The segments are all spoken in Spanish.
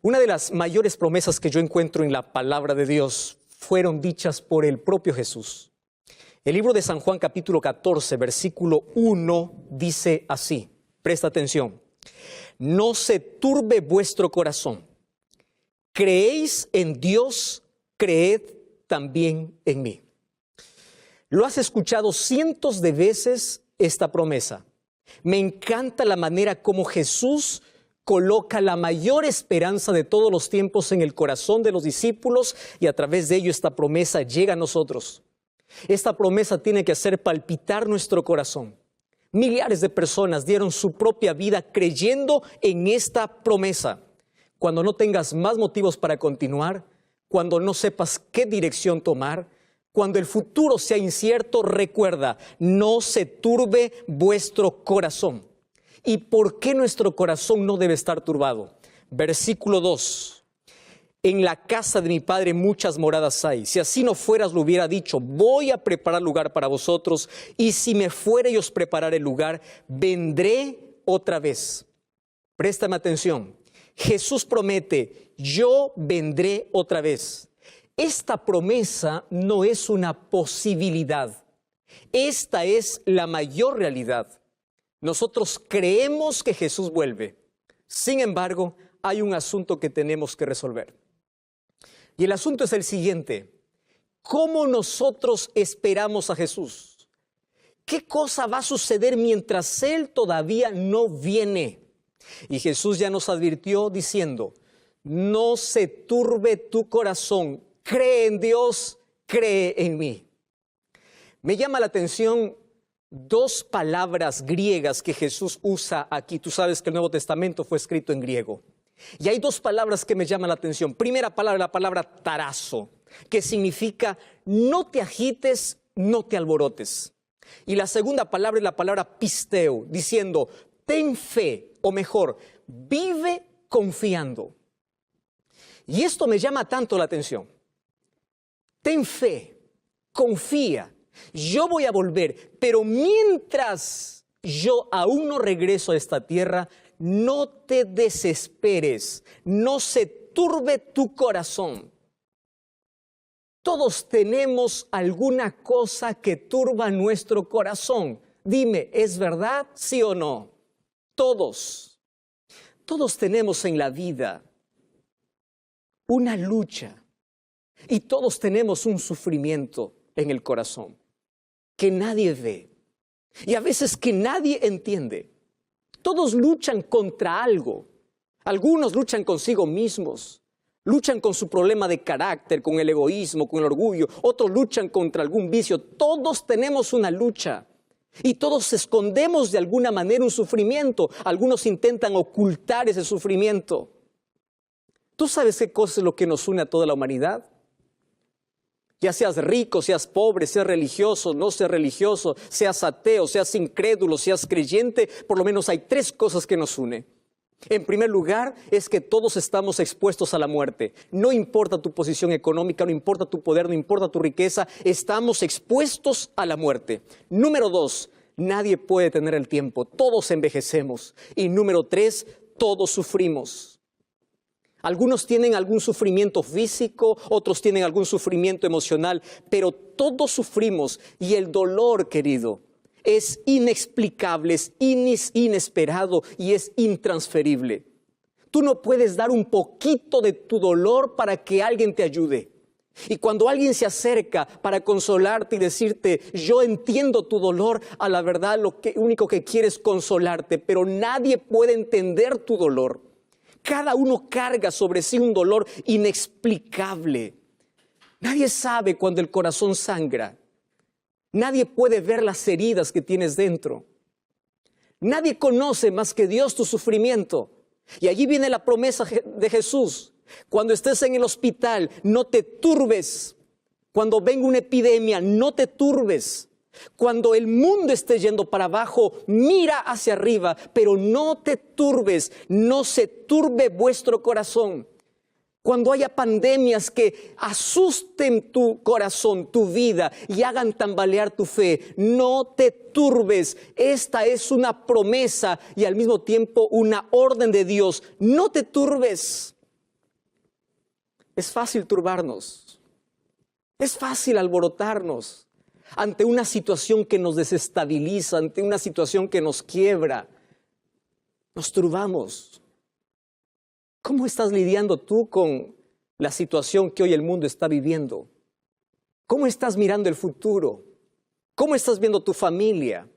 Una de las mayores promesas que yo encuentro en la palabra de Dios fueron dichas por el propio Jesús. El libro de San Juan capítulo 14, versículo 1 dice así, presta atención: no se turbe vuestro corazón. Creéis en Dios, creed también en mí. Lo has escuchado cientos de veces esta promesa. Me encanta la manera como Jesús coloca la mayor esperanza de todos los tiempos en el corazón de los discípulos y a través de ello esta promesa llega a nosotros. Esta promesa tiene que hacer palpitar nuestro corazón. Millares de personas dieron su propia vida creyendo en esta promesa. Cuando no tengas más motivos para continuar, cuando no sepas qué dirección tomar, cuando el futuro sea incierto, recuerda, no se turbe vuestro corazón. ¿Y por qué nuestro corazón no debe estar turbado? Versículo 2. En la casa de mi Padre muchas moradas hay. Si así no fueras, lo hubiera dicho, voy a preparar lugar para vosotros, y si me fuere y os prepararé el lugar, vendré otra vez. Préstame atención. Jesús promete, yo vendré otra vez. Esta promesa no es una posibilidad. Esta es la mayor realidad. Nosotros creemos que Jesús vuelve. Sin embargo, hay un asunto que tenemos que resolver. Y el asunto es el siguiente: ¿cómo nosotros esperamos a Jesús? ¿Qué cosa va a suceder mientras Él todavía no viene? Y Jesús ya nos advirtió diciendo, no se turbe tu corazón, cree en Dios, cree en mí. Me llama la atención dos palabras griegas que Jesús usa aquí. Tú sabes que el Nuevo Testamento fue escrito en griego. Y hay dos palabras que me llaman la atención. Primera palabra, la palabra tarazo, que significa no te agites, no te alborotes. Y la segunda palabra es la palabra pisteo, diciendo ten fe, o mejor, vive confiando. Y esto me llama tanto la atención. Ten fe, confía. Yo voy a volver, pero mientras yo aún no regreso a esta tierra, no te desesperes, no se turbe tu corazón. Todos tenemos alguna cosa que turba nuestro corazón. Dime, ¿es verdad? ¿Sí o no? Todos tenemos en la vida una lucha y todos tenemos un sufrimiento en el corazón que nadie ve y a veces que nadie entiende. Todos luchan contra algo. Algunos luchan consigo mismos, luchan con su problema de carácter, con el egoísmo, con el orgullo. Otros luchan contra algún vicio. Todos tenemos una lucha y todos escondemos de alguna manera un sufrimiento. Algunos intentan ocultar ese sufrimiento. ¿Tú sabes qué cosa es lo que nos une a toda la humanidad? Ya seas rico, seas pobre, seas religioso, no seas religioso, seas ateo, seas incrédulo, seas creyente, por lo menos hay tres cosas que nos unen. En primer lugar, es que todos estamos expuestos a la muerte. No importa tu posición económica, no importa tu poder, no importa tu riqueza, estamos expuestos a la muerte. Número dos, nadie puede tener el tiempo, todos envejecemos. Y número tres, todos sufrimos. Algunos tienen algún sufrimiento físico, otros tienen algún sufrimiento emocional, pero todos sufrimos y el dolor, querido, es inexplicable, es inesperado y es intransferible. Tú no puedes dar un poquito de tu dolor para que alguien te ayude. Y cuando alguien se acerca para consolarte y decirte, yo entiendo tu dolor, a la verdad lo único que quiere es consolarte, pero nadie puede entender tu dolor. Cada uno carga sobre sí un dolor inexplicable. Nadie sabe cuando el corazón sangra. Nadie puede ver las heridas que tienes dentro. Nadie conoce más que Dios tu sufrimiento. Y allí viene la promesa de Jesús. Cuando estés en el hospital, no te turbes. Cuando venga una epidemia, no te turbes. Cuando el mundo esté yendo para abajo, mira hacia arriba, pero no te turbes, no se turbe vuestro corazón. Cuando haya pandemias que asusten tu corazón, tu vida y hagan tambalear tu fe, no te turbes. Esta es una promesa y al mismo tiempo una orden de Dios. No te turbes. Es fácil turbarnos. Es fácil alborotarnos ante una situación que nos desestabiliza, ante una situación que nos quiebra. Nos turbamos. ¿Cómo estás lidiando tú con la situación que hoy el mundo está viviendo? ¿Cómo estás mirando el futuro? ¿Cómo estás viendo tu familia?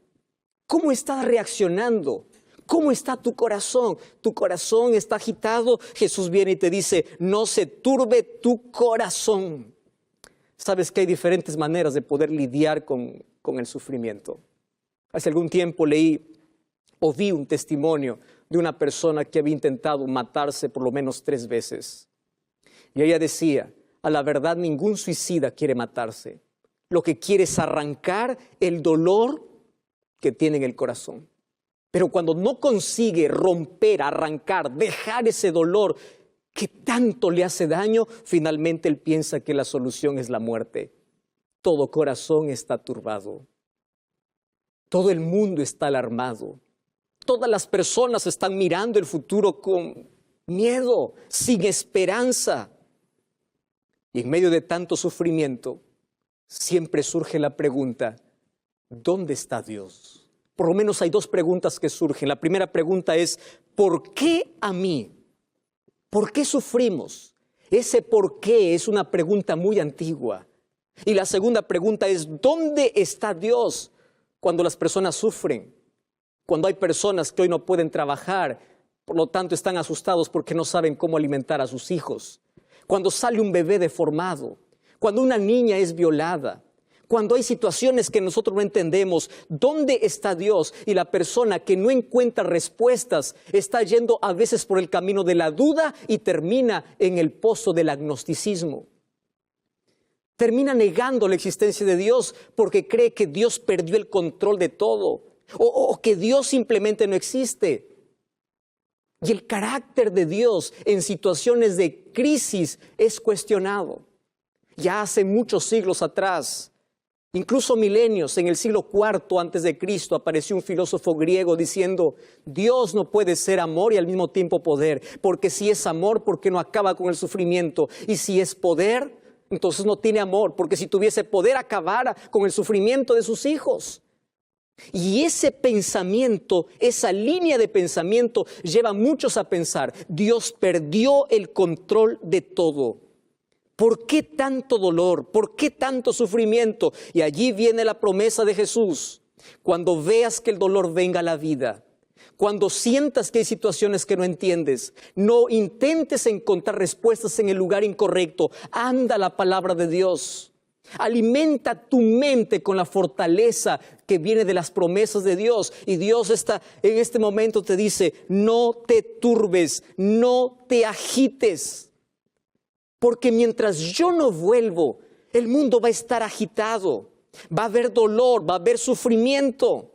¿Cómo estás reaccionando? ¿Cómo está tu corazón? ¿Tu corazón está agitado? Jesús viene y te dice, no se turbe tu corazón. Sabes que hay diferentes maneras de poder lidiar con el sufrimiento. Hace algún tiempo leí o vi un testimonio de una persona que había intentado matarse por lo menos 3 veces. Y ella decía, a la verdad ningún suicida quiere matarse. Lo que quiere es arrancar el dolor que tiene en el corazón. Pero cuando no consigue romper, arrancar, dejar ese dolor que tanto le hace daño, finalmente él piensa que la solución es la muerte. Todo corazón está turbado. Todo el mundo está alarmado. Todas las personas están mirando el futuro con miedo, sin esperanza. Y en medio de tanto sufrimiento, siempre surge la pregunta, ¿dónde está Dios? Por lo menos hay 2 preguntas que surgen. La primera pregunta es, ¿por qué a mí? ¿Por qué sufrimos? Ese por qué es una pregunta muy antigua. Y la segunda pregunta es, ¿dónde está Dios cuando las personas sufren? Cuando hay personas que hoy no pueden trabajar, por lo tanto están asustados porque no saben cómo alimentar a sus hijos. Cuando sale un bebé deformado, cuando una niña es violada, cuando hay situaciones que nosotros no entendemos, ¿dónde está Dios? Y la persona que no encuentra respuestas está yendo a veces por el camino de la duda y termina en el pozo del agnosticismo. Termina negando la existencia de Dios porque cree que Dios perdió el control de todo o que Dios simplemente no existe. Y el carácter de Dios en situaciones de crisis es cuestionado. Ya hace muchos siglos atrás, incluso milenios, en el siglo IV antes de Cristo, apareció un filósofo griego diciendo, Dios no puede ser amor y al mismo tiempo poder, porque si es amor, ¿por qué no acaba con el sufrimiento? Y si es poder, entonces no tiene amor, porque si tuviese poder acabara con el sufrimiento de sus hijos. Y ese pensamiento, esa línea de pensamiento lleva a muchos a pensar, Dios perdió el control de todo. ¿Por qué tanto dolor? ¿Por qué tanto sufrimiento? Y allí viene la promesa de Jesús. Cuando veas que el dolor venga a la vida, cuando sientas que hay situaciones que no entiendes, no intentes encontrar respuestas en el lugar incorrecto. Anda a la palabra de Dios. Alimenta tu mente con la fortaleza que viene de las promesas de Dios. Y Dios en este momento te dice, no te turbes, no te agites. Porque mientras yo no vuelvo, el mundo va a estar agitado. Va a haber dolor, va a haber sufrimiento.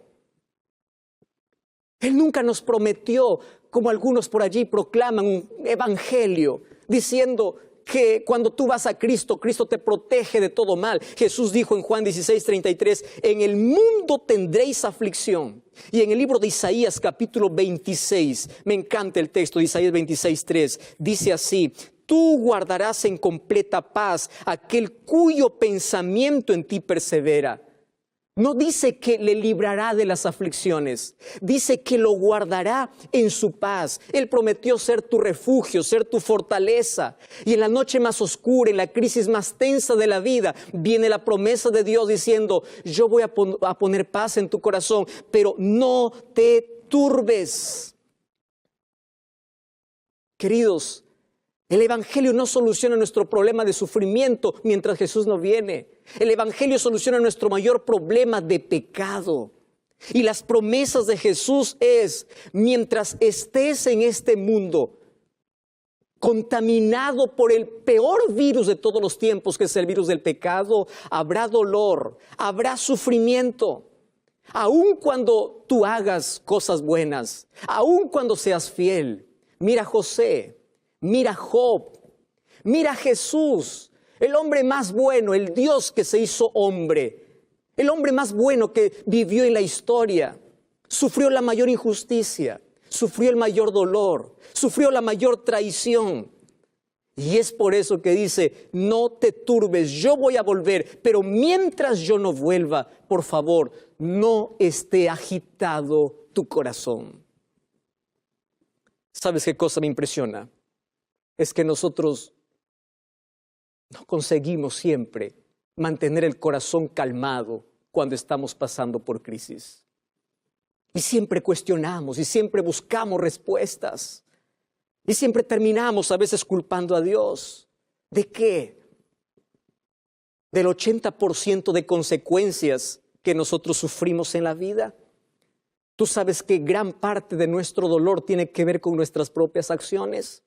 Él nunca nos prometió, como algunos por allí proclaman, un evangelio, diciendo que cuando tú vas a Cristo, Cristo te protege de todo mal. Jesús dijo en Juan 16:33, en el mundo tendréis aflicción. Y en el libro de Isaías capítulo 26, me encanta el texto de Isaías 26:3, dice así, tú guardarás en completa paz aquel cuyo pensamiento en ti persevera. No dice que le librará de las aflicciones, dice que lo guardará en su paz. Él prometió ser tu refugio, ser tu fortaleza. Y en la noche más oscura, en la crisis más tensa de la vida, viene la promesa de Dios diciendo, yo voy a poner paz en tu corazón, pero no te turbes. Queridos, el evangelio no soluciona nuestro problema de sufrimiento mientras Jesús no viene. El evangelio soluciona nuestro mayor problema de pecado. Y las promesas de Jesús es, mientras estés en este mundo, contaminado por el peor virus de todos los tiempos, que es el virus del pecado, habrá dolor, habrá sufrimiento. Aun cuando tú hagas cosas buenas, aun cuando seas fiel. Mira a José. Mira a Job, mira a Jesús, el hombre más bueno, el Dios que se hizo hombre, el hombre más bueno que vivió en la historia, sufrió la mayor injusticia, sufrió el mayor dolor, sufrió la mayor traición. Y es por eso que dice, no te turbes, yo voy a volver, pero mientras yo no vuelva, por favor, no esté agitado tu corazón. ¿Sabes qué cosa me impresiona? Es que nosotros no conseguimos siempre mantener el corazón calmado cuando estamos pasando por crisis. Y siempre cuestionamos y siempre buscamos respuestas. Y siempre terminamos a veces culpando a Dios. ¿De qué? Del 80% de consecuencias que nosotros sufrimos en la vida. Tú sabes que gran parte de nuestro dolor tiene que ver con nuestras propias acciones.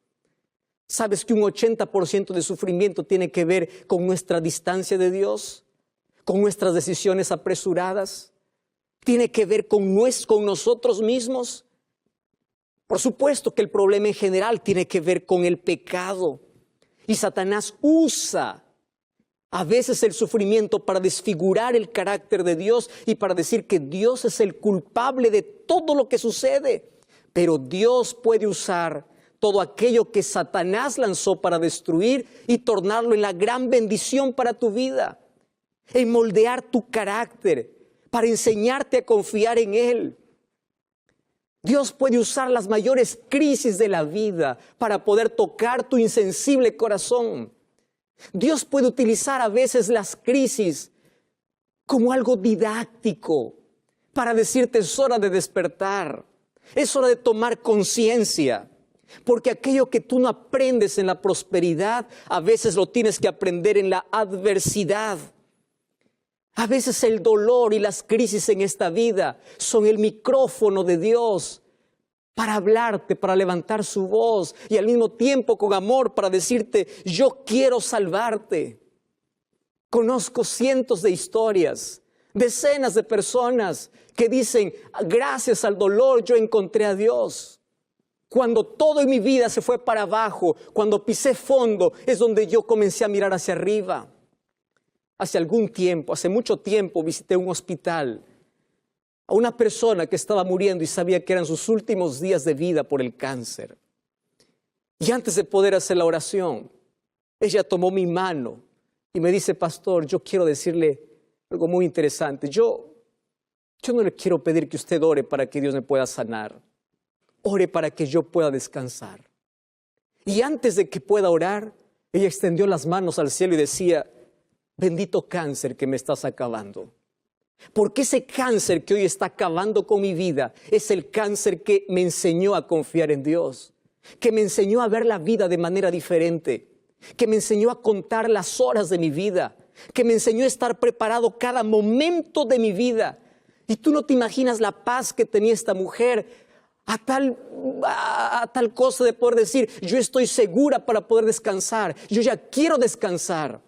Sabes que un 80% de sufrimiento tiene que ver con nuestra distancia de Dios, con nuestras decisiones apresuradas. Tiene que ver con nosotros mismos. Por supuesto que el problema en general tiene que ver con el pecado. Y Satanás usa a veces el sufrimiento para desfigurar el carácter de Dios y para decir que Dios es el culpable de todo lo que sucede. Pero Dios puede usar todo aquello que Satanás lanzó para destruir y tornarlo en la gran bendición para tu vida. En moldear tu carácter, para enseñarte a confiar en Él. Dios puede usar las mayores crisis de la vida para poder tocar tu insensible corazón. Dios puede utilizar a veces las crisis como algo didáctico para decirte es hora de despertar, es hora de tomar conciencia. Porque aquello que tú no aprendes en la prosperidad, a veces lo tienes que aprender en la adversidad. A veces el dolor y las crisis en esta vida son el micrófono de Dios para hablarte, para levantar su voz y al mismo tiempo con amor para decirte, yo quiero salvarte. Conozco cientos de historias, decenas de personas que dicen, gracias al dolor yo encontré a Dios. Cuando todo en mi vida se fue para abajo, cuando pisé fondo, es donde yo comencé a mirar hacia arriba. Hace algún tiempo, hace mucho tiempo, visité un hospital a una persona que estaba muriendo y sabía que eran sus últimos días de vida por el cáncer. Y antes de poder hacer la oración, ella tomó mi mano y me dice, pastor, yo quiero decirle algo muy interesante. Yo no le quiero pedir que usted ore para que Dios me pueda sanar. Ore para que yo pueda descansar. Y antes de que pueda orar, ella extendió las manos al cielo y decía, bendito cáncer que me estás acabando. Porque ese cáncer que hoy está acabando con mi vida es el cáncer que me enseñó a confiar en Dios, que me enseñó a ver la vida de manera diferente, que me enseñó a contar las horas de mi vida, que me enseñó a estar preparado cada momento de mi vida. Y tú no te imaginas la paz que tenía esta mujer a tal cosa de poder decir, yo estoy segura para poder descansar, yo ya quiero descansar.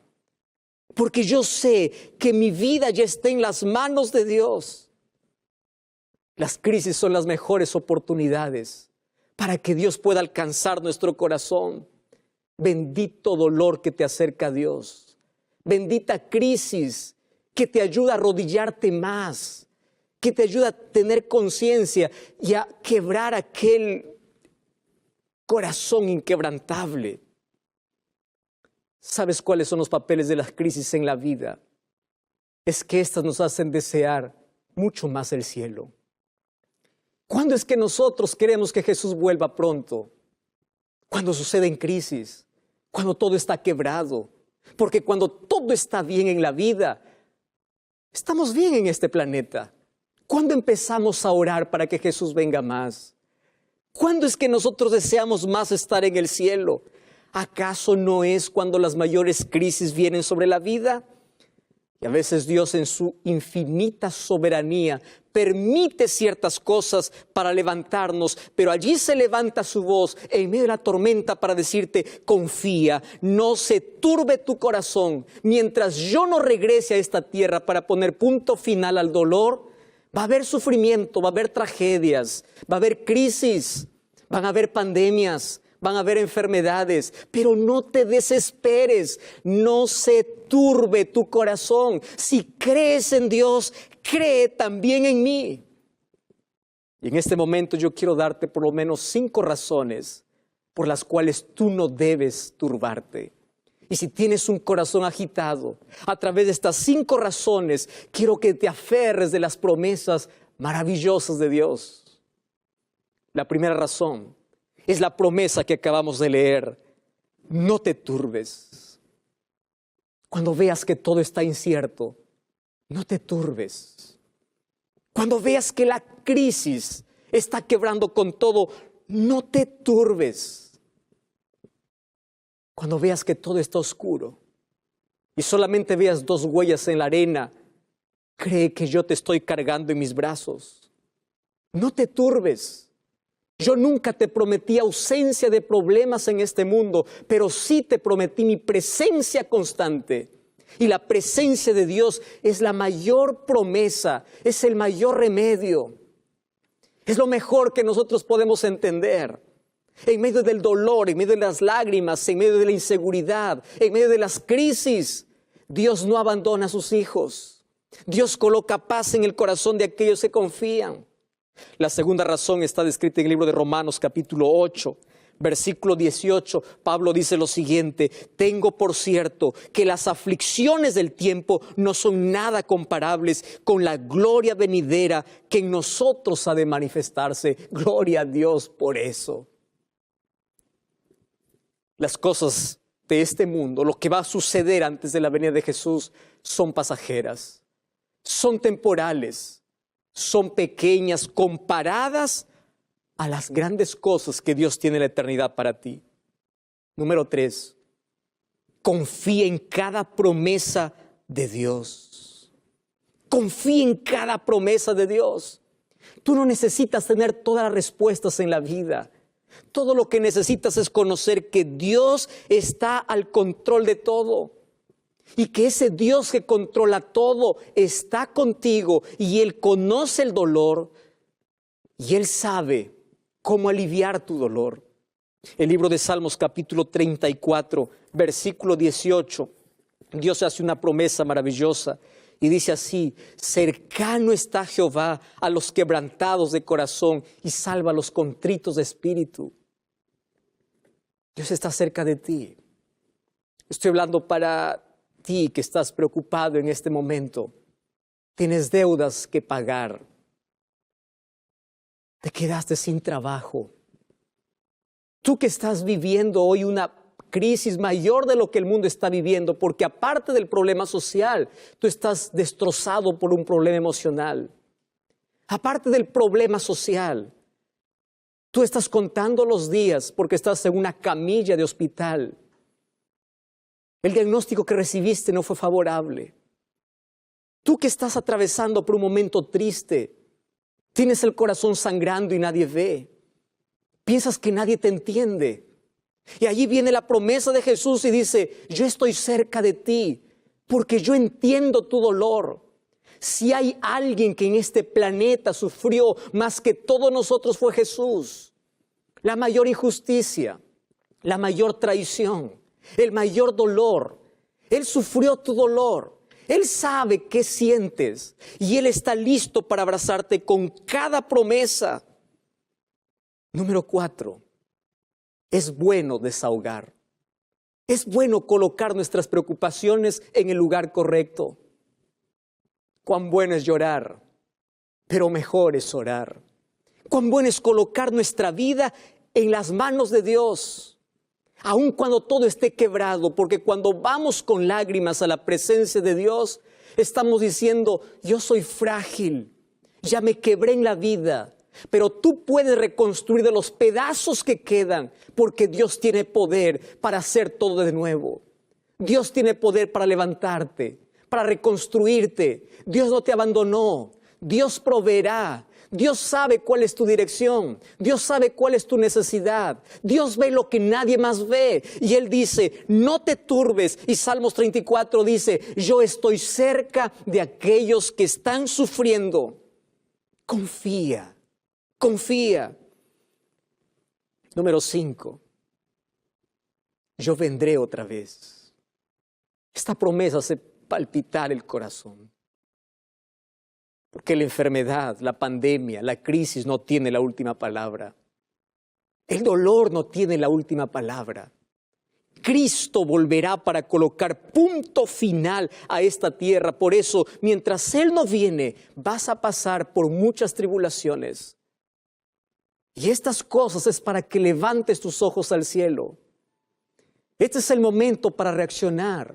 Porque yo sé que mi vida ya está en las manos de Dios. Las crisis son las mejores oportunidades para que Dios pueda alcanzar nuestro corazón. Bendito dolor que te acerca a Dios. Bendita crisis que te ayuda a arrodillarte más, que te ayuda a tener conciencia y a quebrar aquel corazón inquebrantable. ¿Sabes cuáles son los papeles de las crisis en la vida? Es que éstas nos hacen desear mucho más el cielo. ¿Cuándo es que nosotros queremos que Jesús vuelva pronto? Cuando suceden crisis, cuando todo está quebrado. Porque cuando todo está bien en la vida, estamos bien en este planeta. ¿Cuándo empezamos a orar para que Jesús venga más? ¿Cuándo es que nosotros deseamos más estar en el cielo? ¿Acaso no es cuando las mayores crisis vienen sobre la vida? Y a veces Dios en su infinita soberanía permite ciertas cosas para levantarnos, pero allí se levanta su voz en medio de la tormenta para decirte, confía, no se turbe tu corazón. Mientras yo no regrese a esta tierra para poner punto final al dolor, va a haber sufrimiento, va a haber tragedias, va a haber crisis, van a haber pandemias, van a haber enfermedades, pero no te desesperes, no se turbe tu corazón. Si crees en Dios, cree también en mí. Y en este momento yo quiero darte por lo menos 5 razones por las cuales tú no debes turbarte. Y si tienes un corazón agitado, a través de estas 5 razones, quiero que te aferres de las promesas maravillosas de Dios. La primera razón es la promesa que acabamos de leer. No te turbes. Cuando veas que todo está incierto, no te turbes. Cuando veas que la crisis está quebrando con todo, no te turbes. Cuando veas que todo está oscuro y solamente veas 2 huellas en la arena, cree que yo te estoy cargando en mis brazos. No te turbes. Yo nunca te prometí ausencia de problemas en este mundo, pero sí te prometí mi presencia constante. Y la presencia de Dios es la mayor promesa, es el mayor remedio. Es lo mejor que nosotros podemos entender. En medio del dolor, en medio de las lágrimas, en medio de la inseguridad, en medio de las crisis, Dios no abandona a sus hijos. Dios coloca paz en el corazón de aquellos que confían. La segunda razón está descrita en el libro de Romanos capítulo 8, versículo 18. Pablo dice lo siguiente: tengo por cierto que las aflicciones del tiempo no son nada comparables con la gloria venidera que en nosotros ha de manifestarse. Gloria a Dios por eso. Las cosas de este mundo, lo que va a suceder antes de la venida de Jesús, son pasajeras, son temporales, son pequeñas comparadas a las grandes cosas que Dios tiene en la eternidad para ti. Número 3, confía en cada promesa de Dios. Confía en cada promesa de Dios. Tú no necesitas tener todas las respuestas en la vida. Todo lo que necesitas es conocer que Dios está al control de todo. Y que ese Dios que controla todo está contigo. Y Él conoce el dolor. Y Él sabe cómo aliviar tu dolor. El libro de Salmos capítulo 34, versículo 18. Dios hace una promesa maravillosa. Y dice así: cercano está Jehová a los quebrantados de corazón y salva a los contritos de espíritu. Dios está cerca de ti. Estoy hablando para ti que estás preocupado en este momento. Tienes deudas que pagar. Te quedaste sin trabajo. Tú que estás viviendo hoy una crisis mayor de lo que el mundo está viviendo, porque aparte del problema social, tú estás destrozado por un problema emocional. Aparte del problema social, tú estás contando los días porque estás en una camilla de hospital. El diagnóstico que recibiste no fue favorable. Tú que estás atravesando por un momento triste, tienes el corazón sangrando y nadie ve. Piensas que nadie te entiende. Y allí viene la promesa de Jesús y dice: yo estoy cerca de ti porque yo entiendo tu dolor. Si hay alguien que en este planeta sufrió más que todos nosotros, fue Jesús. La mayor injusticia, la mayor traición, el mayor dolor. Él sufrió tu dolor. Él sabe qué sientes y Él está listo para abrazarte con cada promesa. Número 4. Es bueno desahogar. Es bueno colocar nuestras preocupaciones en el lugar correcto. Cuán bueno es llorar, pero mejor es orar. Cuán bueno es colocar nuestra vida en las manos de Dios, aun cuando todo esté quebrado, porque cuando vamos con lágrimas a la presencia de Dios, estamos diciendo: yo soy frágil, ya me quebré en la vida. Pero tú puedes reconstruir de los pedazos que quedan, porque Dios tiene poder para hacer todo de nuevo. Dios tiene poder para levantarte, para reconstruirte. Dios no te abandonó. Dios proveerá. Dios sabe cuál es tu dirección. Dios sabe cuál es tu necesidad. Dios ve lo que nadie más ve. Y Él dice: no te turbes. Y Salmos 34 dice: yo estoy cerca de aquellos que están sufriendo. Confía. Confía. Número 5. Yo vendré otra vez. Esta promesa hace palpitar el corazón. Porque la enfermedad, la pandemia, la crisis no tiene la última palabra. El dolor no tiene la última palabra. Cristo volverá para colocar punto final a esta tierra. Por eso, mientras Él no viene, vas a pasar por muchas tribulaciones. Y estas cosas es para que levantes tus ojos al cielo. Este es el momento para reaccionar.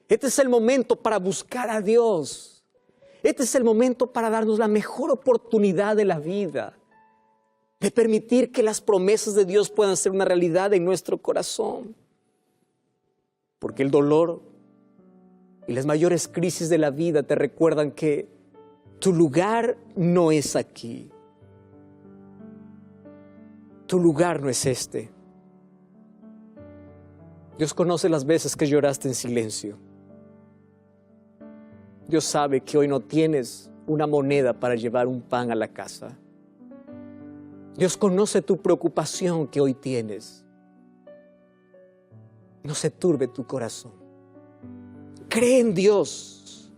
Este es el momento para buscar a Dios. Este es el momento para darnos la mejor oportunidad de la vida, de permitir que las promesas de Dios puedan ser una realidad en nuestro corazón. Porque el dolor y las mayores crisis de la vida te recuerdan que tu lugar no es aquí. Tu lugar no es este. Dios conoce las veces que lloraste en silencio. Dios sabe que hoy no tienes una moneda para llevar un pan a la casa. Dios conoce tu preocupación que hoy tienes. No se turbe tu corazón. Cree en Dios.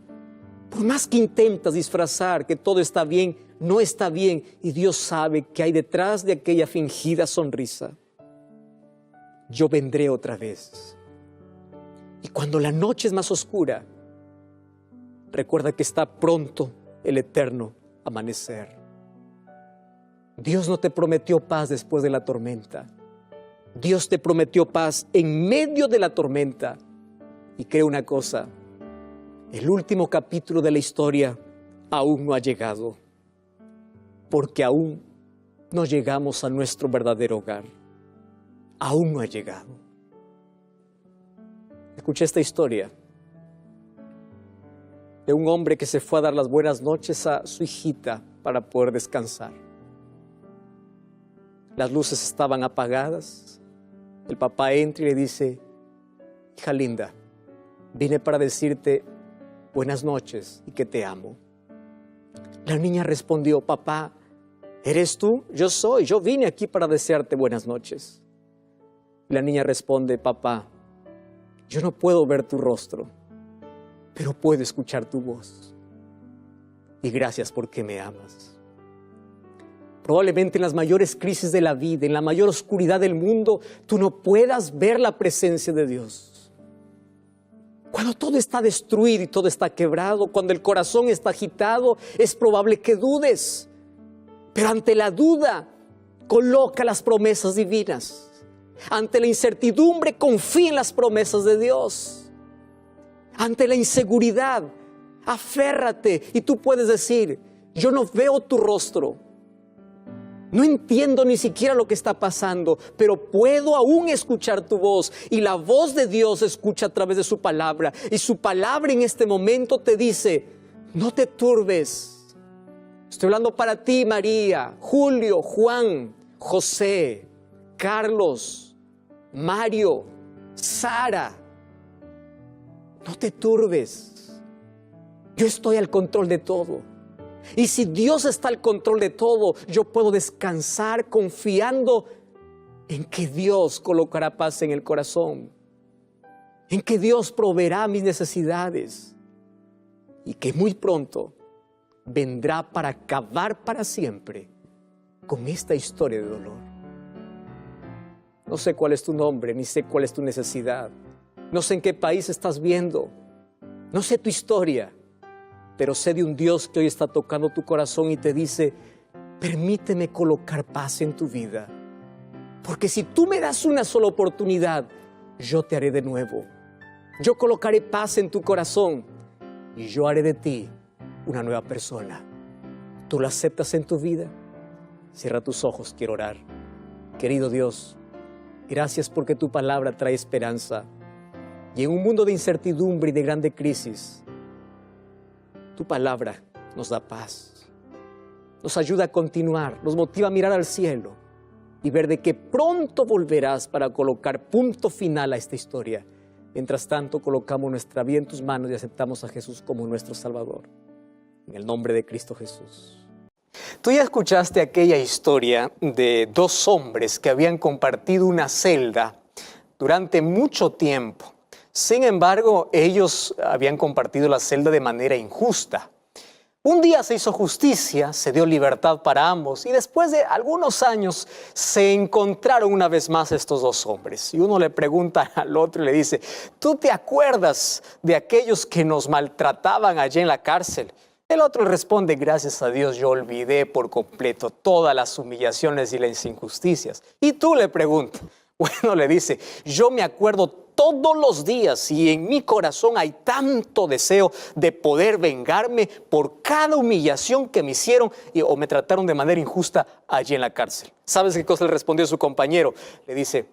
Por más que intentas disfrazar que todo está bien, no está bien. Y Dios sabe que hay detrás de aquella fingida sonrisa. Yo vendré otra vez. Y cuando la noche es más oscura, recuerda que está pronto el eterno amanecer. Dios no te prometió paz después de la tormenta. Dios te prometió paz en medio de la tormenta. Y cree una cosa, el último capítulo de la historia aún no ha llegado, porque aún no llegamos a nuestro verdadero hogar. Aún no ha llegado. Escuché esta historia de un hombre que se fue a dar las buenas noches a su hijita para poder descansar. Las luces estaban apagadas. El papá entra y le dice: hija linda, vine para decirte buenas noches y que te amo. La niña respondió: papá, ¿eres tú? Yo soy, yo vine aquí para desearte buenas noches. La niña responde: papá, yo no puedo ver tu rostro, pero puedo escuchar tu voz. Y gracias porque me amas. Probablemente en las mayores crisis de la vida, en la mayor oscuridad del mundo, tú no puedas ver la presencia de Dios. Cuando todo está destruido y todo está quebrado, cuando el corazón está agitado, es probable que dudes. Pero ante la duda, coloca las promesas divinas. Ante la incertidumbre, confía en las promesas de Dios. Ante la inseguridad, aférrate y tú puedes decir: yo no veo tu rostro, no entiendo ni siquiera lo que está pasando, pero puedo aún escuchar tu voz. Y la voz de Dios se escucha a través de su palabra. Y su palabra en este momento te dice: no te turbes. Estoy hablando para ti, María, Julio, Juan, José, Carlos, Mario, Sara. No te turbes. Yo estoy al control de todo. Y si Dios está al control de todo, yo puedo descansar confiando en que Dios colocará paz en el corazón, en que Dios proveerá mis necesidades y que muy pronto vendrá para acabar para siempre con esta historia de dolor. No sé cuál es tu nombre, ni sé cuál es tu necesidad. No sé en qué país estás viendo. No sé tu historia. Pero sé de un Dios que hoy está tocando tu corazón y te dice: permíteme colocar paz en tu vida. Porque si tú me das una sola oportunidad, yo te haré de nuevo. Yo colocaré paz en tu corazón y yo haré de ti una nueva persona. ¿Tú lo aceptas en tu vida? Cierra tus ojos, quiero orar. Querido Dios, gracias porque tu palabra trae esperanza. Y en un mundo de incertidumbre y de grande crisis, tu palabra nos da paz. Nos ayuda a continuar, nos motiva a mirar al cielo y ver de que pronto volverás para colocar punto final a esta historia. Mientras tanto, colocamos nuestra vida en tus manos y aceptamos a Jesús como nuestro Salvador. En el nombre de Cristo Jesús. Tú ya escuchaste aquella historia de dos hombres que habían compartido una celda durante mucho tiempo. Sin embargo, ellos habían compartido la celda de manera injusta. Un día se hizo justicia, se dio libertad para ambos y después de algunos años se encontraron una vez más estos dos hombres. Y uno le pregunta al otro y le dice, ¿tú te acuerdas de aquellos que nos maltrataban allí en la cárcel? El otro responde, gracias a Dios yo olvidé por completo todas las humillaciones y las injusticias. Y tú le preguntas, bueno, le dice, yo me acuerdo todos los días y en mi corazón hay tanto deseo de poder vengarme por cada humillación que me hicieron o me trataron de manera injusta allí en la cárcel. ¿Sabes qué cosa le respondió su compañero? Le dice,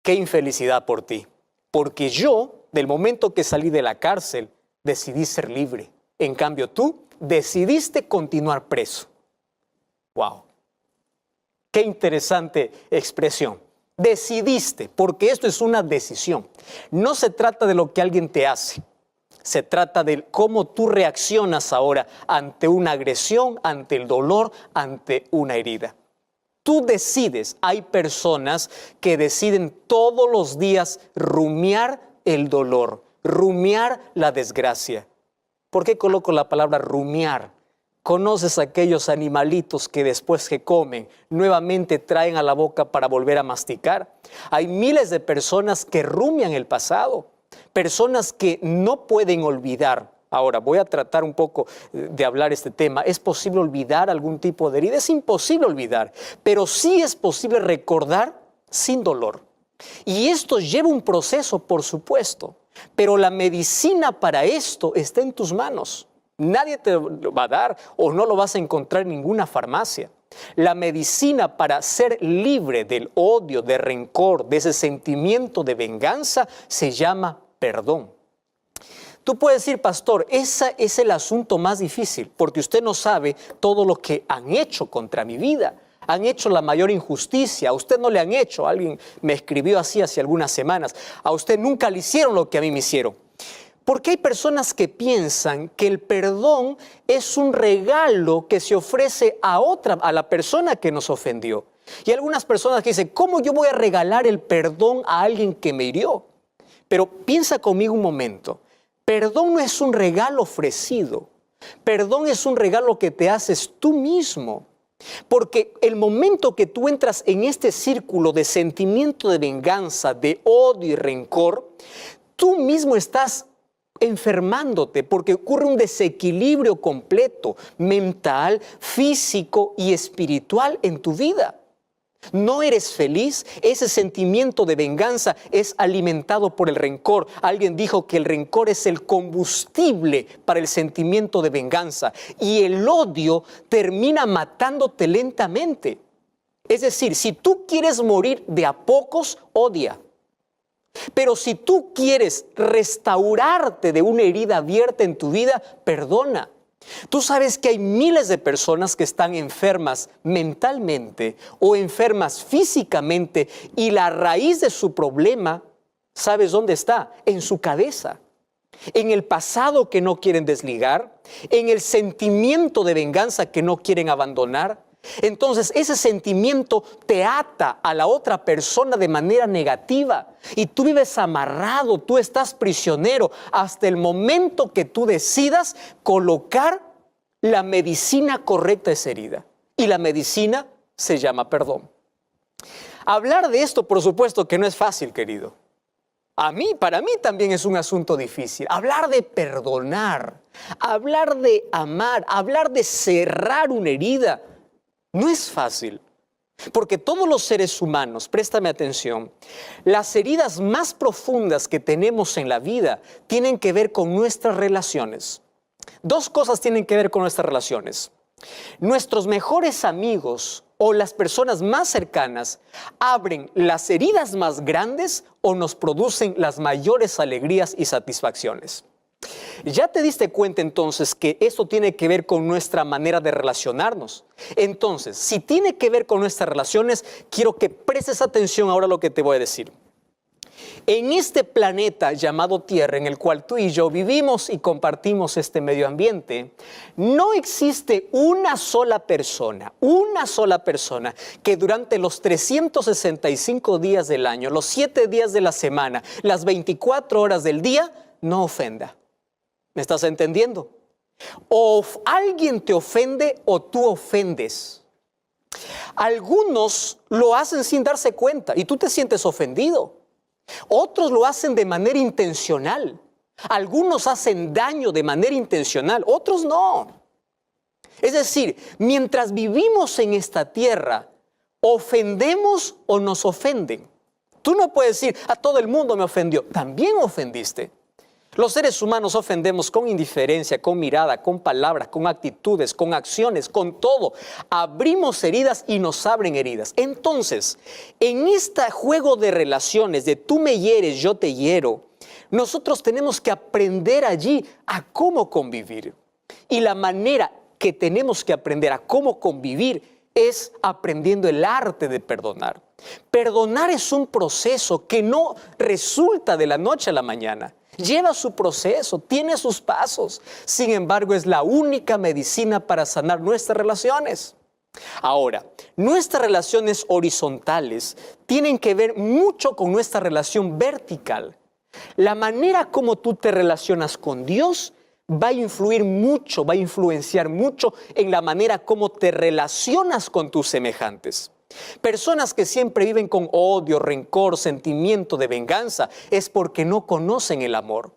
qué infelicidad por ti, porque yo, del momento que salí de la cárcel, decidí ser libre. En cambio, tú decidiste continuar preso. ¡Wow! Qué interesante expresión. Decidiste, porque esto es una decisión. No se trata de lo que alguien te hace. Se trata de cómo tú reaccionas ahora ante una agresión, ante el dolor, ante una herida. Tú decides. Hay personas que deciden todos los días rumiar el dolor, rumiar la desgracia. ¿Por qué coloco la palabra rumiar? ¿Conoces aquellos animalitos que después que comen nuevamente traen a la boca para volver a masticar? Hay miles de personas que rumian el pasado, personas que no pueden olvidar. Ahora, voy a tratar un poco de hablar este tema. ¿Es posible olvidar algún tipo de herida? Es imposible olvidar, pero sí es posible recordar sin dolor. Y esto lleva un proceso, por supuesto, pero la medicina para esto está en tus manos. Nadie te lo va a dar o no lo vas a encontrar en ninguna farmacia. La medicina para ser libre del odio, de rencor, de ese sentimiento de venganza, se llama perdón. Tú puedes decir, pastor, ese es el asunto más difícil, porque usted no sabe todo lo que han hecho contra mi vida. Han hecho la mayor injusticia, a usted no le han hecho. Alguien me escribió así hace algunas semanas. A usted nunca le hicieron lo que a mí me hicieron. Porque hay personas que piensan que el perdón es un regalo que se ofrece a la persona que nos ofendió. Y algunas personas que dicen, ¿cómo yo voy a regalar el perdón a alguien que me hirió? Pero piensa conmigo un momento. Perdón no es un regalo ofrecido. Perdón es un regalo que te haces tú mismo. Porque el momento que tú entras en este círculo de sentimiento de venganza, de odio y rencor, tú mismo estás enfermándote porque ocurre un desequilibrio completo, mental, físico y espiritual en tu vida. No eres feliz, ese sentimiento de venganza es alimentado por el rencor. Alguien dijo que el rencor es el combustible para el sentimiento de venganza y el odio termina matándote lentamente. Es decir, si tú quieres morir de a pocos, odia. Pero si tú quieres restaurarte de una herida abierta en tu vida, perdona. Tú sabes que hay miles de personas que están enfermas mentalmente o enfermas físicamente y la raíz de su problema, ¿sabes dónde está? En su cabeza. En el pasado que no quieren desligar, en el sentimiento de venganza que no quieren abandonar. Entonces ese sentimiento te ata a la otra persona de manera negativa y tú vives amarrado, tú estás prisionero hasta el momento que tú decidas colocar la medicina correcta a esa herida. Y la medicina se llama perdón. Hablar de esto, por supuesto que no es fácil, querido. Para mí también es un asunto difícil. Hablar de perdonar, hablar de amar, hablar de cerrar una herida. No es fácil, porque todos los seres humanos, préstame atención, las heridas más profundas que tenemos en la vida tienen que ver con nuestras relaciones. Dos cosas tienen que ver con nuestras relaciones. Nuestros mejores amigos o las personas más cercanas abren las heridas más grandes o nos producen las mayores alegrías y satisfacciones. ¿Ya te diste cuenta entonces que esto tiene que ver con nuestra manera de relacionarnos? Entonces, si tiene que ver con nuestras relaciones, quiero que prestes atención ahora a lo que te voy a decir. En este planeta llamado Tierra, en el cual tú y yo vivimos y compartimos este medio ambiente, no existe una sola persona que durante los 365 días del año, los 7 días de la semana, las 24 horas del día, no ofenda. ¿Me estás entendiendo? O alguien te ofende o tú ofendes. Algunos lo hacen sin darse cuenta y tú te sientes ofendido. Otros lo hacen de manera intencional. Algunos hacen daño de manera intencional, otros no. Es decir, mientras vivimos en esta tierra, ofendemos o nos ofenden. Tú no puedes decir, a todo el mundo me ofendió. También ofendiste. Los seres humanos ofendemos con indiferencia, con mirada, con palabras, con actitudes, con acciones, con todo. Abrimos heridas y nos abren heridas. Entonces, en este juego de relaciones de tú me hieres, yo te hiero, nosotros tenemos que aprender allí a cómo convivir. Y la manera que tenemos que aprender a cómo convivir es aprendiendo el arte de perdonar. Perdonar es un proceso que no resulta de la noche a la mañana. Lleva su proceso, tiene sus pasos. Sin embargo, es la única medicina para sanar nuestras relaciones. Ahora, nuestras relaciones horizontales tienen que ver mucho con nuestra relación vertical. La manera como tú te relacionas con Dios va a influir mucho, va a influenciar mucho en la manera como te relacionas con tus semejantes. Personas que siempre viven con odio, rencor, sentimiento de venganza, es porque no conocen el amor.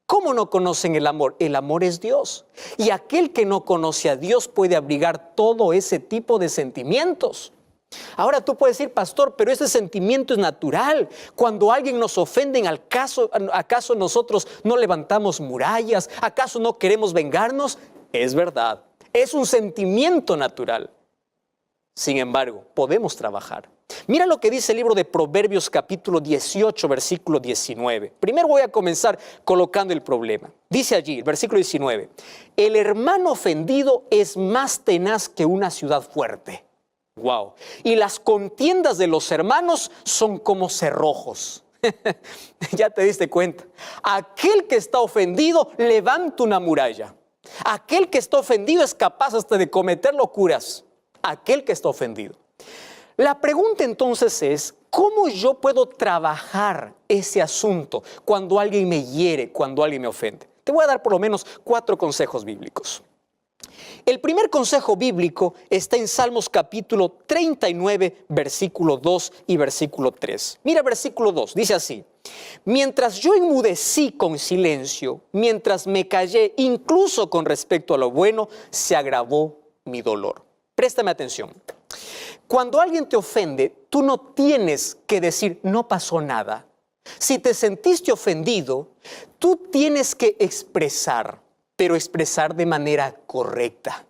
¿Cómo no conocen el amor? El amor es Dios. Y aquel que no conoce a Dios puede abrigar todo ese tipo de sentimientos. Ahora tú puedes decir, pastor, pero ese sentimiento es natural. Cuando alguien nos ofende, ¿acaso nosotros no levantamos murallas? ¿Acaso no queremos vengarnos? Es verdad, es un sentimiento natural. Sin embargo, podemos trabajar. Mira lo que dice el libro de Proverbios capítulo 18, versículo 19. Primero voy a comenzar colocando el problema. Dice allí, versículo 19, el hermano ofendido es más tenaz que una ciudad fuerte. Wow. Y las contiendas de los hermanos son como cerrojos. Ya te diste cuenta. Aquel que está ofendido levanta una muralla. Aquel que está ofendido es capaz hasta de cometer locuras. Aquel que está ofendido. La pregunta entonces es, ¿cómo yo puedo trabajar ese asunto cuando alguien me hiere, cuando alguien me ofende? Te voy a dar por lo menos 4 consejos bíblicos. El primer consejo bíblico está en Salmos capítulo 39, versículo 2 y versículo 3. Mira versículo 2, dice así. Mientras yo enmudecí con silencio, mientras me callé incluso con respecto a lo bueno, se agravó mi dolor. Préstame atención. Cuando alguien te ofende, tú no tienes que decir no pasó nada. Si te sentiste ofendido, tú tienes que expresar, pero expresar de manera correcta.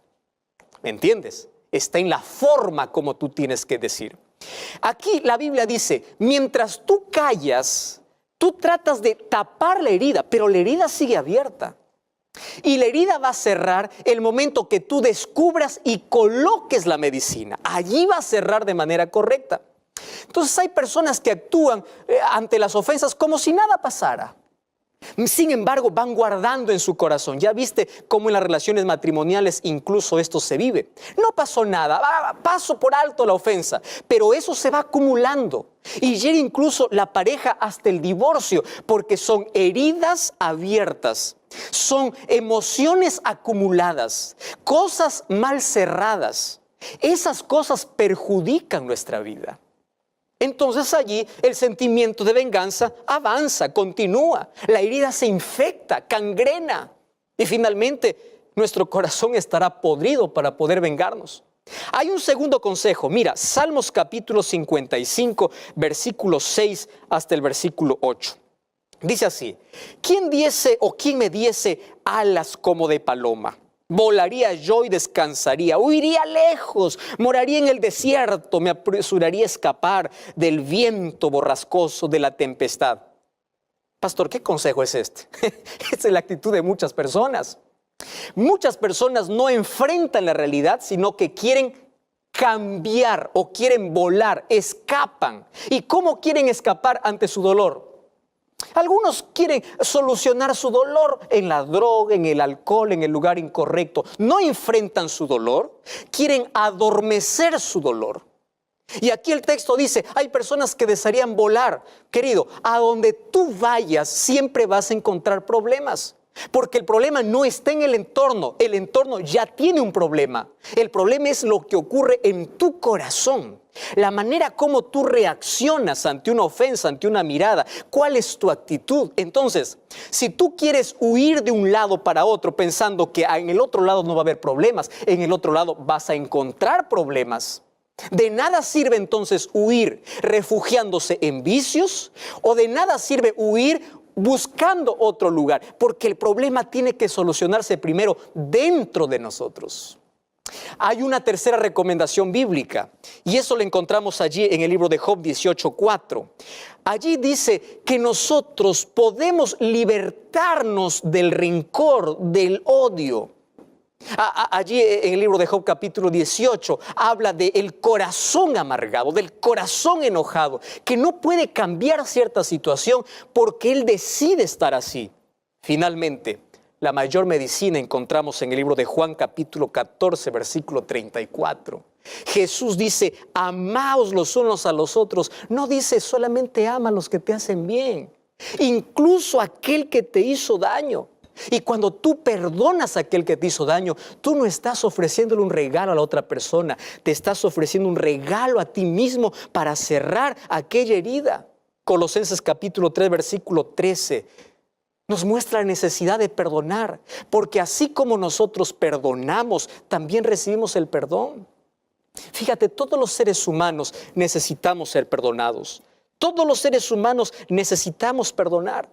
¿Me entiendes? Está en la forma como tú tienes que decir. Aquí la Biblia dice, mientras tú callas, tú tratas de tapar la herida, pero la herida sigue abierta. Y la herida va a cerrar el momento que tú descubras y coloques la medicina. Allí va a cerrar de manera correcta. Entonces hay personas que actúan ante las ofensas como si nada pasara. Sin embargo, van guardando en su corazón. Ya viste cómo en las relaciones matrimoniales incluso esto se vive. No pasó nada, paso por alto la ofensa, pero eso se va acumulando. Y llega incluso la pareja hasta el divorcio, porque son heridas abiertas, son emociones acumuladas, cosas mal cerradas. Esas cosas perjudican nuestra vida. Entonces allí el sentimiento de venganza avanza, continúa, la herida se infecta, cangrena y finalmente nuestro corazón estará podrido para poder vengarnos. Hay un segundo consejo, mira, Salmos capítulo 55, versículo 6 hasta el versículo 8. Dice así, ¿quién me diese alas como de paloma? Volaría yo y descansaría, huiría lejos, moraría en el desierto, me apresuraría a escapar del viento borrascoso de la tempestad. Pastor, ¿qué consejo es este? Esa es la actitud de muchas personas. Muchas personas no enfrentan la realidad, sino que quieren cambiar o quieren volar, escapan. ¿Y cómo quieren escapar ante su dolor? Algunos quieren solucionar su dolor en la droga, en el alcohol, en el lugar incorrecto. No enfrentan su dolor, quieren adormecer su dolor. Y aquí el texto dice, hay personas que desearían volar. Querido, a donde tú vayas siempre vas a encontrar problemas. Porque el problema no está en el entorno ya tiene un problema. El problema es lo que ocurre en tu corazón, la manera como tú reaccionas ante una ofensa, ante una mirada, cuál es tu actitud. Entonces, si tú quieres huir de un lado para otro pensando que en el otro lado no va a haber problemas, en el otro lado vas a encontrar problemas. De nada sirve entonces huir refugiándose en vicios, o de nada sirve huir buscando otro lugar, porque el problema tiene que solucionarse primero dentro de nosotros. Hay una tercera recomendación bíblica, y eso lo encontramos allí en el libro de Job 18:4. Allí dice que nosotros podemos libertarnos del rencor, del odio. Allí en el libro de Job capítulo 18 habla del corazón amargado, del corazón enojado, que no puede cambiar cierta situación porque él decide estar así. Finalmente, la mayor medicina encontramos en el libro de Juan capítulo 14 versículo 34. Jesús dice, amaos los unos a los otros. No dice solamente ama a los que te hacen bien, incluso aquel que te hizo daño. Y cuando tú perdonas a aquel que te hizo daño, tú no estás ofreciéndole un regalo a la otra persona, te estás ofreciendo un regalo a ti mismo para cerrar aquella herida. Colosenses capítulo 3, versículo 13, nos muestra la necesidad de perdonar, porque así como nosotros perdonamos, también recibimos el perdón. Fíjate, todos los seres humanos necesitamos ser perdonados. Todos los seres humanos necesitamos perdonar.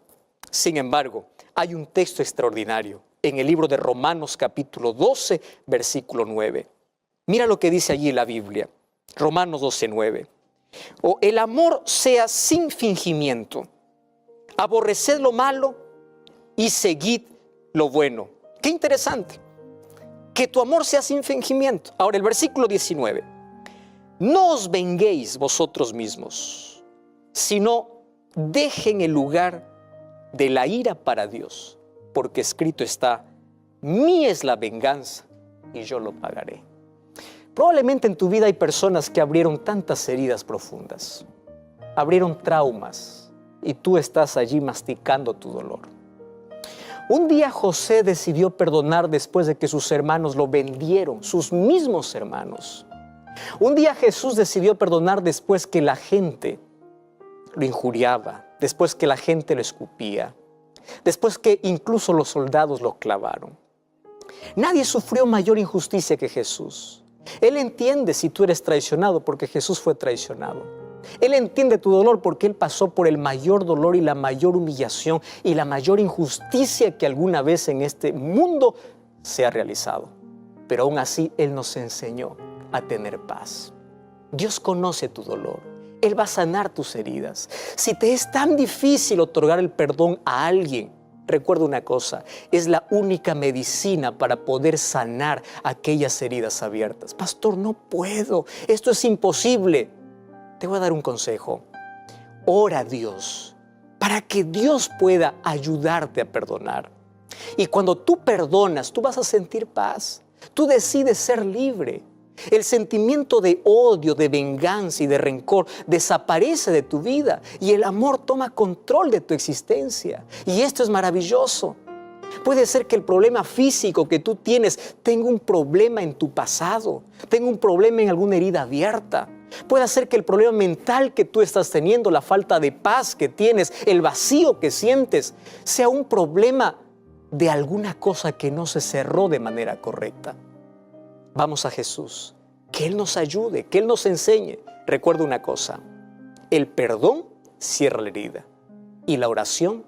Sin embargo, hay un texto extraordinario en el libro de Romanos capítulo 12, versículo 9. Mira lo que dice allí la Biblia, Romanos 12, 9. O el amor sea sin fingimiento, aborreced lo malo y seguid lo bueno. Qué interesante, que tu amor sea sin fingimiento. Ahora el versículo 19. No os venguéis vosotros mismos, sino dejen el lugar de la ira para Dios, porque escrito está, mía es la venganza y yo lo pagaré. Probablemente en tu vida hay personas que abrieron tantas heridas profundas, abrieron traumas, y tú estás allí masticando tu dolor. Un día José decidió perdonar después de que sus hermanos lo vendieron, sus mismos hermanos. Un día Jesús decidió perdonar después que la gente lo injuriaba, después que la gente lo escupía, después que incluso los soldados lo clavaron. Nadie sufrió mayor injusticia que Jesús. Él entiende si tú eres traicionado porque Jesús fue traicionado. Él entiende tu dolor porque Él pasó por el mayor dolor y la mayor humillación y la mayor injusticia que alguna vez en este mundo se ha realizado. Pero aún así Él nos enseñó a tener paz. Dios conoce tu dolor. Él va a sanar tus heridas. Si te es tan difícil otorgar el perdón a alguien, recuerda una cosa, es la única medicina para poder sanar aquellas heridas abiertas. Pastor, no puedo, esto es imposible. Te voy a dar un consejo. Ora a Dios para que Dios pueda ayudarte a perdonar. Y cuando tú perdonas, tú vas a sentir paz. Tú decides ser libre. El sentimiento de odio, de venganza y de rencor desaparece de tu vida y el amor toma control de tu existencia. Y esto es maravilloso. Puede ser que el problema físico que tú tienes tenga un problema en tu pasado, tenga un problema en alguna herida abierta. Puede ser que el problema mental que tú estás teniendo, la falta de paz que tienes, el vacío que sientes, sea un problema de alguna cosa que no se cerró de manera correcta. Vamos a Jesús, que Él nos ayude, que Él nos enseñe. Recuerda una cosa, el perdón cierra la herida y la oración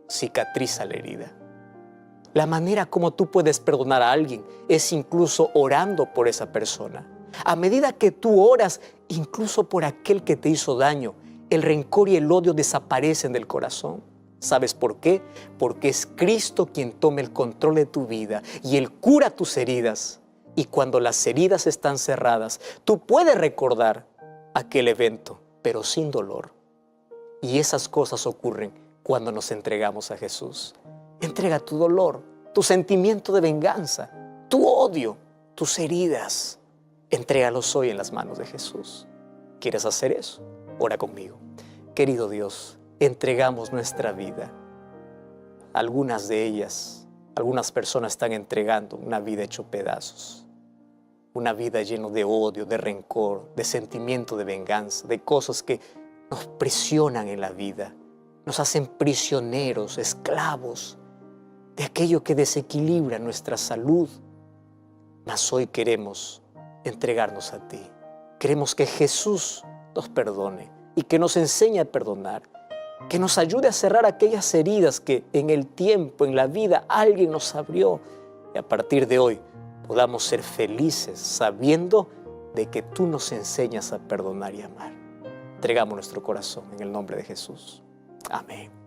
cicatriza la herida. La manera como tú puedes perdonar a alguien es incluso orando por esa persona. A medida que tú oras, incluso por aquel que te hizo daño, el rencor y el odio desaparecen del corazón. ¿Sabes por qué? Porque es Cristo quien toma el control de tu vida y Él cura tus heridas. Y cuando las heridas están cerradas, tú puedes recordar aquel evento, pero sin dolor. Y esas cosas ocurren cuando nos entregamos a Jesús. Entrega tu dolor, tu sentimiento de venganza, tu odio, tus heridas. Entrégalos hoy en las manos de Jesús. ¿Quieres hacer eso? Ora conmigo. Querido Dios, entregamos nuestra vida. Algunas de ellas Algunas personas están entregando una vida hecho pedazos, una vida llena de odio, de rencor, de sentimiento de venganza, de cosas que nos presionan en la vida, nos hacen prisioneros, esclavos de aquello que desequilibra nuestra salud. Mas hoy queremos entregarnos a ti. Queremos que Jesús nos perdone y que nos enseñe a perdonar, que nos ayude a cerrar aquellas heridas que en el tiempo, en la vida, alguien nos abrió. Y a partir de hoy podamos ser felices sabiendo de que tú nos enseñas a perdonar y amar. Entregamos nuestro corazón en el nombre de Jesús. Amén.